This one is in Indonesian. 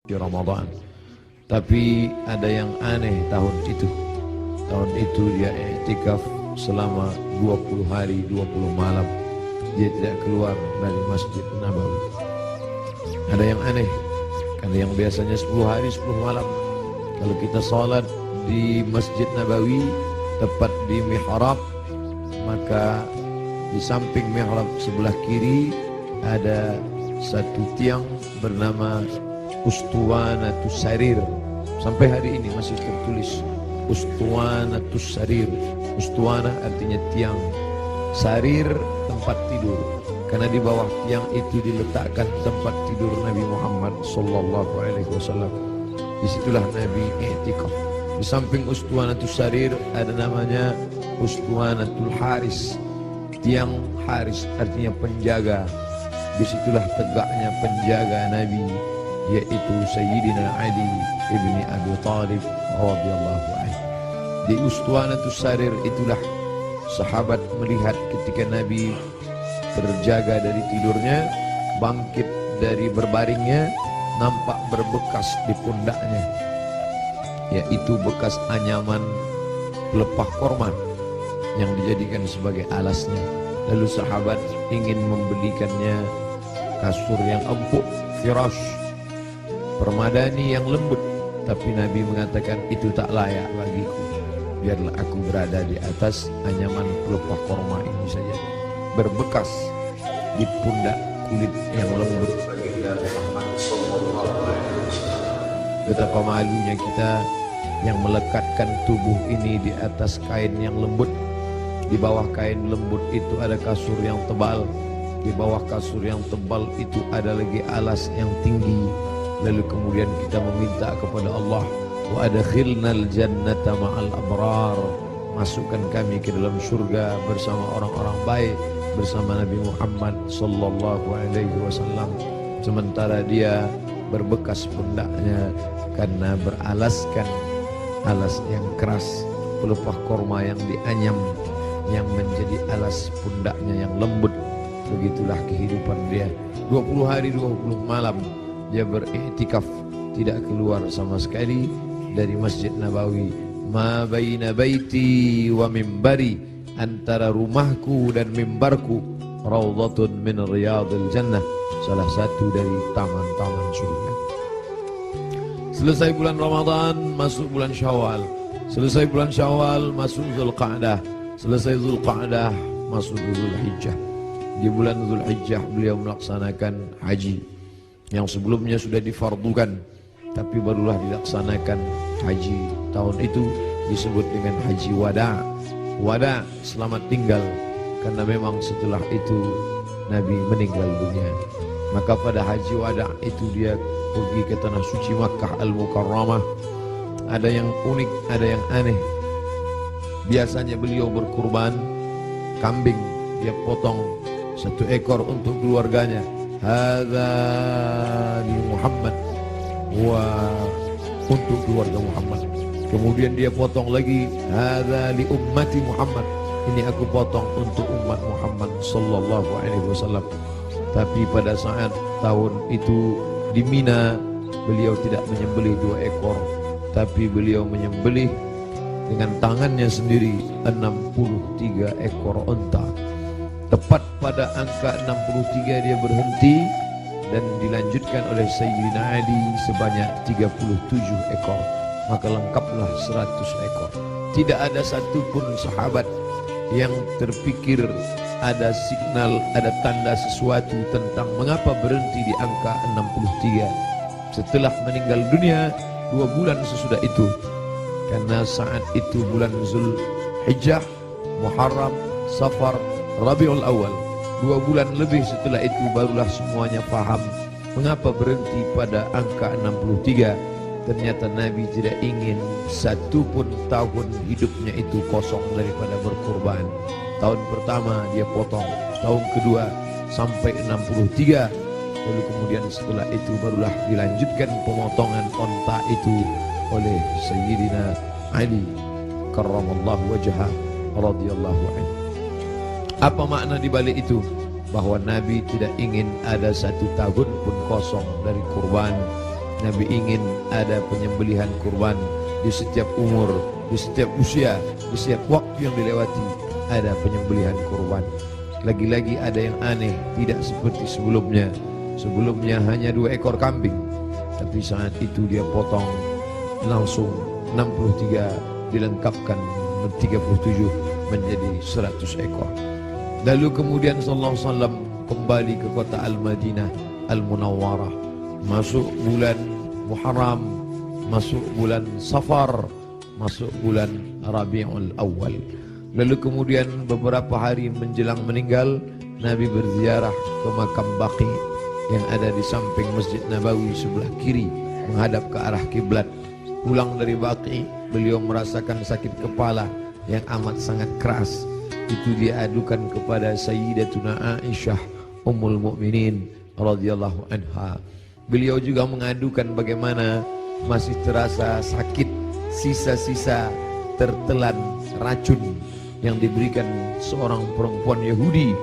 di Ramadan. Tapi ada yang aneh tahun itu. Tahun itu dia i'tikaf selama 20 hari 20 malam. Dia tidak keluar dari Masjid Nabawi. Ada yang aneh, karena yang biasanya 10 hari 10 malam. Kalau kita sholat di Masjid Nabawi tepat di mihrab, maka di samping mihrab sebelah kiri ada satu tiang bernama Ustuwanatus Sarir. Sampai hari ini masih tertulis Ustuwanatus Sarir. Ustuwana artinya tiang, Sarir tempat tidur. Karena di bawah tiang itu diletakkan tempat tidur Nabi Muhammad sallallahu alaihi wasallam. Disitulah Nabi i'tikaf. Di samping Ustuwanatus Sarir ada namanya Ustuwanatul Haris. Tiang Haris artinya penjaga. Disitulah tegaknya penjaga Nabi, yaitu Sayyidina Ali ibni Abi Thalib radhiyallahu anhu. Di Ustuwanatus Sarir itulah sahabat melihat ketika Nabi terjaga dari tidurnya, bangkit dari berbaringnya, nampak berbekas di pundaknya, yaitu bekas anyaman pelepah korma yang dijadikan sebagai alasnya. Lalu sahabat ingin membelikannya kasur yang empuk, firash, permadani yang lembut. Tapi Nabi mengatakan itu tak layak bagiku. Biarlah aku berada di atas anyaman pelepah korma ini saja, berbekas di pundak kulit yang lembut. Betapa malunya kita yang melekatkan tubuh ini di atas kain yang lembut. Di bawah kain lembut itu ada kasur yang tebal. Di bawah kasur yang tebal itu ada lagi alas yang tinggi. Lalu kemudian kita meminta kepada Allah, wa adkhilnal jannata ma'al abrar, masukkan kami ke dalam surga bersama orang-orang baik, bersama Nabi Muhammad sallallahu alaihi wasallam. Sementara dia berbekas pundaknya karena beralaskan alas yang keras, pelepah korma yang dianyam yang menjadi alas pundaknya yang lembut. Begitulah kehidupan dia. 20 hari 20 malam dia beriktikaf, tidak keluar sama sekali dari Masjid Nabawi. Ma baina baiti wa mimbari, antara rumahku dan mimbarku raudhatun min riyadil jannah, salah satu dari taman-taman surga. Selesai bulan Ramadan, masuk bulan Syawal. Selesai bulan Syawal, masuk Zulqa'dah. Selesai Zulqa'dah, masuk Zulhijjah. Di bulan Zulhijjah beliau melaksanakan haji yang sebelumnya sudah difardukan, tapi barulah dilaksanakan haji tahun itu, disebut dengan haji wada. Wada, selamat tinggal, karena memang setelah itu Nabi meninggal dunia. Maka pada haji wada itu dia pergi ke tanah suci Makkah Al-Mukarramah. Ada yang unik, ada yang aneh. Biasanya beliau berkurban kambing, dia potong 1 ekor untuk keluarganya. Hadza li Muhammad, wa untuk keluarga Muhammad. Kemudian dia potong lagi, hadza li ummati Muhammad, ini aku potong untuk umat Muhammad sallallahu alaihi wasallam. Tapi pada saat tahun itu di Mina, beliau tidak menyembelih 2 ekor, tapi beliau menyembelih dengan tangannya sendiri 63 ekor unta. Tepat pada angka 63 dia berhenti dan dilanjutkan oleh Sayyidina Ali sebanyak 37 ekor. Maka lengkaplah 100 ekor. Tidak ada satupun sahabat yang terpikir ada signal, ada tanda sesuatu tentang mengapa berhenti di angka 63 setelah meninggal dunia 2 bulan sesudah itu. Karena saat itu bulan Zulhijjah, Muharram, Safar, Rabiul Awal, 2 bulan lebih setelah itu barulah semuanya paham mengapa berhenti pada angka 63. Ternyata Nabi tidak ingin satupun tahun hidupnya itu kosong daripada berkurban. Tahun pertama dia potong, tahun kedua sampai 63. Lalu kemudian setelah itu barulah dilanjutkan pemotongan onta itu oleh Sayyidina Ali karramallahu wajhah radhiyallahu anhu. Apa makna di balik itu? Bahwa Nabi tidak ingin ada 1 tahun pun kosong dari kurban. Nabi ingin ada penyembelihan kurban di setiap umur, di setiap usia, di setiap waktu yang dilewati ada penyembelihan kurban. Lagi-lagi ada yang aneh, tidak seperti sebelumnya. Sebelumnya hanya 2 ekor kambing, tapi saat itu dia potong langsung 63, dilengkapkan 37 menjadi 100 ekor. Lalu kemudian sallallahu alaihi wasallam kembali ke kota Al-Madinah Al-Munawwarah, masuk bulan Muharram, masuk bulan Safar, masuk bulan Rabiul Awal. Lalu kemudian beberapa hari menjelang meninggal, Nabi berziarah ke makam Baqi yang ada di samping Masjid Nabawi sebelah kiri menghadap ke arah kiblat. Pulang dari Baqi, beliau merasakan sakit kepala yang amat sangat keras. Itu dia adukan kepada Sayyidatuna Aisyah Ummul Mukminin radhiyallahu anha. Beliau juga mengadukan bagaimana masih terasa sakit, sisa-sisa tertelan racun yang diberikan seorang perempuan Yahudi